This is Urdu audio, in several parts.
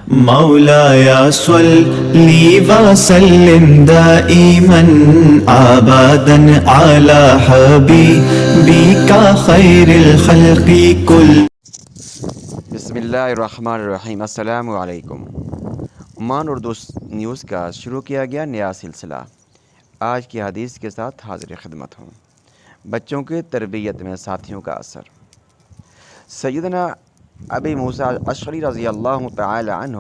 مولاي صل وسلم دائما ابدا على حبيبك خير الخلق كل. بسم اللہ الرحمن الرحیم. السلام علیکم. عمان اردو نیوز کا شروع کیا گیا نیا سلسلہ. آج کی حدیث کے ساتھ حاضر خدمت ہوں. بچوں کی تربیت میں ساتھیوں کا اثر. سیدنا ابی موسیٰ اشعری رضی اللہ تعالی عنہ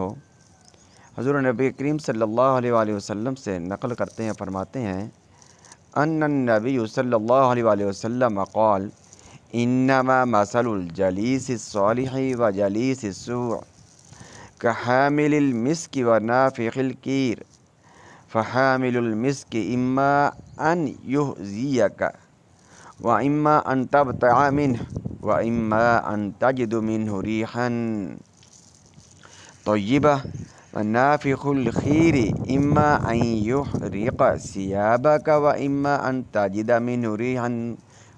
حضور نبی کریم صلی اللہ علیہ وآلہ وسلم سے نقل کرتے ہیں، فرماتے ہیں ان النبی صلی اللہ علیہ وآلہ وسلم قال انما مثل الجلیس الصالح و جلیس السوء كحامل المسك ونافخ الكير فحامل المسك اما ان يهزيك واما ان تبتع منه واما ان تجد منه ريحا طيبة ونافخ الخير اما ان يحرق ثيابك واما ان تجد منه ريحا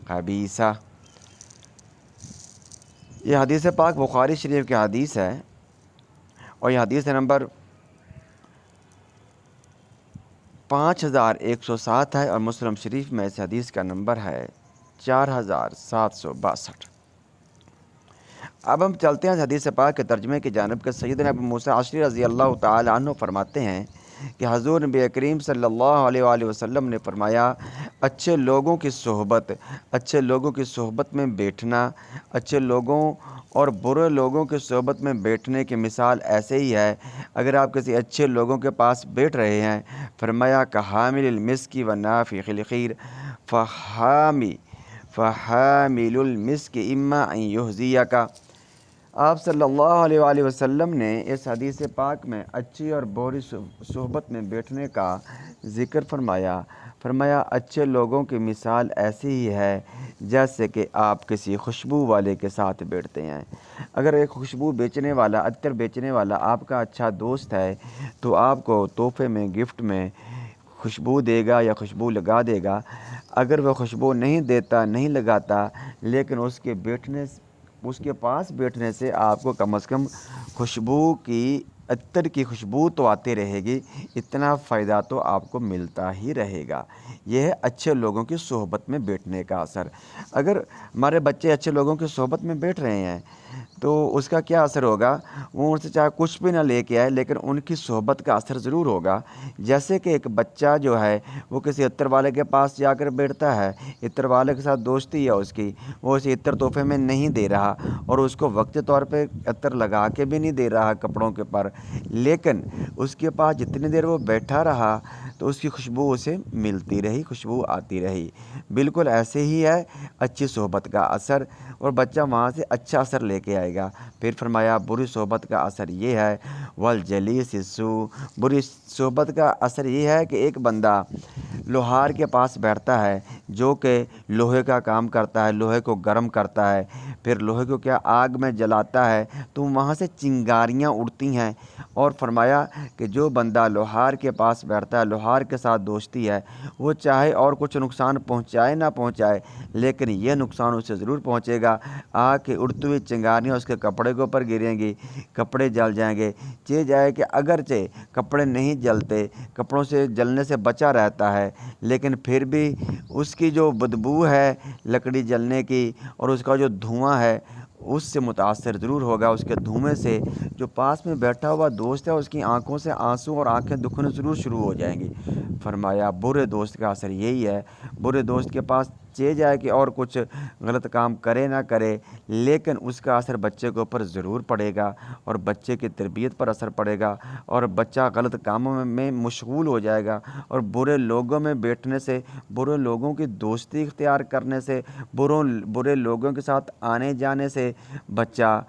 خبيثة. یہ حدیث پاک بخاری شریف کی حدیث ہے اور یہ حدیث نمبر 5107 ہے اور مسلم شریف میں اس حدیث کا نمبر ہے 4762. اب ہم چلتے ہیں اس حدیث پاک کے ترجمے کی جانب. کے سیدنا ابو موسیٰ اشعری رضی اللہ تعالی عنہ فرماتے ہیں کہ حضور نبی کریم صلی اللہ علیہ وآلہ وسلم نے فرمایا اچھے لوگوں کی صحبت میں بیٹھنا، اچھے لوگوں اور برے لوگوں کی صحبت میں بیٹھنے کی مثال ایسے ہی ہے. اگر آپ کسی اچھے لوگوں کے پاس بیٹھ رہے ہیں، فرمایا کہ حامل المسک و نافخ الخیر فحامل المسک اما ان یحزیک. آپ صلی اللہ علیہ وآلہ وسلم نے اس حدیث پاک میں اچھی اور بری صحبت میں بیٹھنے کا ذکر فرمایا اچھے لوگوں کی مثال ایسی ہی ہے جیسے کہ آپ کسی خوشبو والے کے ساتھ بیٹھتے ہیں. اگر ایک خوشبو بیچنے والا، عطر بیچنے والا آپ کا اچھا دوست ہے تو آپ کو تحفے میں، گفٹ میں خوشبو دے گا یا خوشبو لگا دے گا. اگر وہ خوشبو نہیں دیتا، نہیں لگاتا، لیکن اس کے پاس بیٹھنے سے آپ کو کم از کم خوشبو کی، عطر کی خوشبو تو آتی رہے گی، اتنا فائدہ تو آپ کو ملتا ہی رہے گا. یہ ہے اچھے لوگوں کی صحبت میں بیٹھنے کا اثر. اگر ہمارے بچے اچھے لوگوں کی صحبت میں بیٹھ رہے ہیں تو اس کا کیا اثر ہوگا؟ وہ ان سے چاہے کچھ بھی نہ لے کے آئے لیکن ان کی صحبت کا اثر ضرور ہوگا. جیسے کہ ایک بچہ جو ہے وہ کسی عطر والے کے پاس جا کر بیٹھتا ہے، عطر والے کے ساتھ دوستی ہے اس کی، وہ اسے عطر تحفے میں نہیں دے رہا اور اس کو وقتی طور پہ عطر لگا کے بھی نہیں دے رہا کپڑوں کے پر، لیکن اس کے پاس جتنی دیر وہ بیٹھا رہا تو اس کی خوشبو اسے ملتی رہی، خوشبو آتی رہی. بالکل ایسے ہی ہے اچھی صحبت کا اثر، اور بچہ وہاں سے اچھا اثر لے کے آئے گا. پھر فرمایا بری صحبت کا اثر یہ ہے والجلیس السوء. بری صحبت کا اثر یہ ہے کہ ایک بندہ لوہار کے پاس بیٹھتا ہے جو کہ لوہے کا کام کرتا ہے، لوہے کو گرم کرتا ہے، پھر لوہے کو کیا آگ میں جلاتا ہے تو وہاں سے چنگاریاں اڑتی ہیں. اور فرمایا کہ جو بندہ لوہار کے پاس بیٹھتا ہے، لوہار کے ساتھ دوستی ہے، وہ چاہے اور کچھ نقصان پہنچائے نہ پہنچائے لیکن یہ نقصان اسے ضرور پہنچے گا. آگ کی اڑتی ہوئی چنگاریاں اس کے کپڑے کے اوپر گریں گی، کپڑے جل جائیں گے. چیز ہے کہ اگرچہ کپڑے نہیں جلتے، کپڑوں سے جلنے سے بچا رہتا ہے، لیکن پھر بھی اس کی جو بدبو ہے لکڑی جلنے کی اور اس کا جو دھواں ہے اس سے متاثر ضرور ہوگا. اس کے دھوئیں سے جو پاس میں بیٹھا ہوا دوست ہے اس کی آنکھوں سے آنسو اور آنکھیں دکھنا ضرور شروع ہو جائیں گی. فرمایا برے دوست کا اثر یہی ہے. برے دوست کے پاس جائے کہ اور کچھ غلط کام کرے نہ کرے لیکن اس کا اثر بچے کے اوپر ضرور پڑے گا اور بچے کی تربیت پر اثر پڑے گا اور بچہ غلط کاموں میں مشغول ہو جائے گا. اور برے لوگوں میں بیٹھنے سے، برے لوگوں کی دوستی اختیار کرنے سے، برے لوگوں کے ساتھ آنے جانے سے بچہ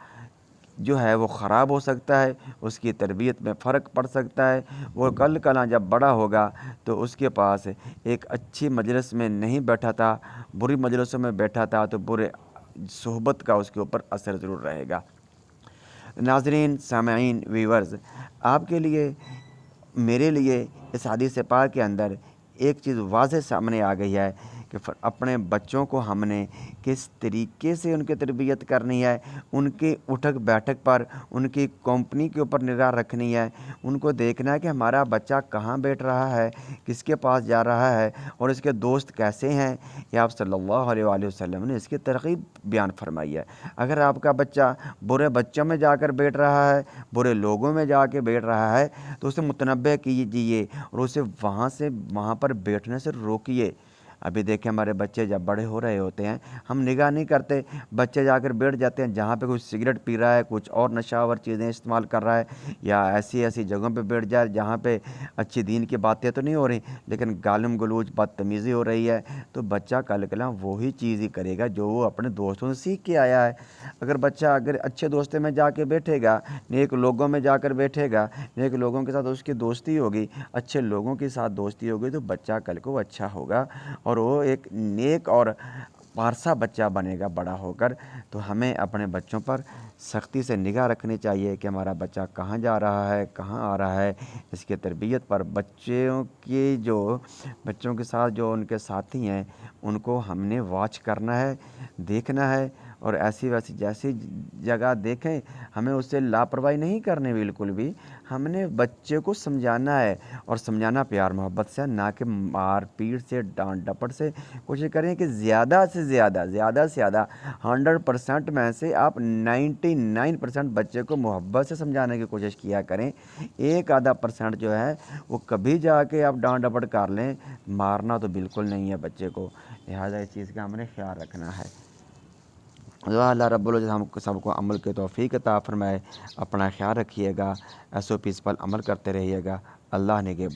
جو ہے وہ خراب ہو سکتا ہے، اس کی تربیت میں فرق پڑ سکتا ہے. وہ کل جب بڑا ہوگا تو اس کے پاس ایک اچھی مجلس میں نہیں بیٹھا تھا، بری مجلسوں میں بیٹھا تھا تو برے صحبت کا اس کے اوپر اثر ضرور رہے گا. ناظرین، سامعین، ویورز، آپ کے لیے، میرے لیے اس حدیث پاک کے اندر ایک چیز واضح سامنے آ گئی ہے کہ کہ اپنے بچوں کو ہم نے کس طریقے سے ان کی تربیت کرنی ہے، ان کے اٹھک بیٹھک پر، ان کی کمپنی کے اوپر نگاہ رکھنی ہے، ان کو دیکھنا ہے کہ ہمارا بچہ کہاں بیٹھ رہا ہے، کس کے پاس جا رہا ہے اور اس کے دوست کیسے ہیں۔ یہ آپ صلی اللہ علیہ وآلہ وسلم نے اس کی ترغیب بیان فرمائی ہے۔ اگر آپ کا بچہ برے بچوں میں جا کر بیٹھ رہا ہے، برے لوگوں میں جا کے بیٹھ رہا ہے، تو اسے متنبہ کیجیے اور اسے وہاں پر بیٹھنے سے روکیے۔ ابھی دیکھیں ہمارے بچے جب بڑے ہو رہے ہوتے ہیں، ہم نگاہ نہیں کرتے، بچے جا کر بیٹھ جاتے ہیں جہاں پہ کچھ سگریٹ پی رہا ہے، کچھ اور نشہ آور چیزیں استعمال کر رہا ہے، یا ایسی جگہوں پہ بیٹھ جائے جہاں پہ اچھی دین کی باتیں تو نہیں ہو رہی لیکن گالم گلوچ بدتمیزی ہو رہی ہے، تو بچہ کل کلا وہی چیز ہی کرے گا جو وہ اپنے دوستوں سے سیکھ کے آیا ہے۔ اگر اچھے دوستے میں جا کے بیٹھے گا، نیک لوگوں میں جا کر بیٹھے گا، نیک لوگوں کے ساتھ اس کی دوستی ہوگی، اچھے لوگوں کے ساتھ دوستی ہوگی، تو بچہ کل کو اچھا ہوگا اور وہ ایک نیک اور پارسا بچہ بنے گا بڑا ہو کر۔ تو ہمیں اپنے بچوں پر سختی سے نگاہ رکھنی چاہیے کہ ہمارا بچہ کہاں جا رہا ہے، کہاں آ رہا ہے، اس کی تربیت پر بچوں کے ساتھ جو ان کے ساتھی ہیں ان کو ہم نے واچ کرنا ہے، دیکھنا ہے، اور ایسی ویسی جیسی جگہ دیکھیں ہمیں اس سے لاپرواہی نہیں کرنی، بالکل بھی ہم نے بچے کو سمجھانا ہے، اور سمجھانا پیار محبت سے، نہ کہ مار پیٹ سے، ڈانٹ ڈپٹ سے۔ کوشش کریں کہ زیادہ سے زیادہ 100% میں سے آپ 99% بچے کو محبت سے سمجھانے کی کوشش کیا کریں۔ 1-آدھا% جو ہے وہ کبھی جا کے آپ ڈانٹ ڈپٹ کر لیں، مارنا تو بالکل نہیں ہے بچے کو، لہٰذا اس چیز کا ہم نے خیال رکھنا ہے۔ اللہ رب العزت ہم سب کو عمل کے توفیق عطا فرمائے۔ اپنا خیال رکھیے گا، SOPs پر عمل کرتے رہیے گا۔ اللہ نگہبان۔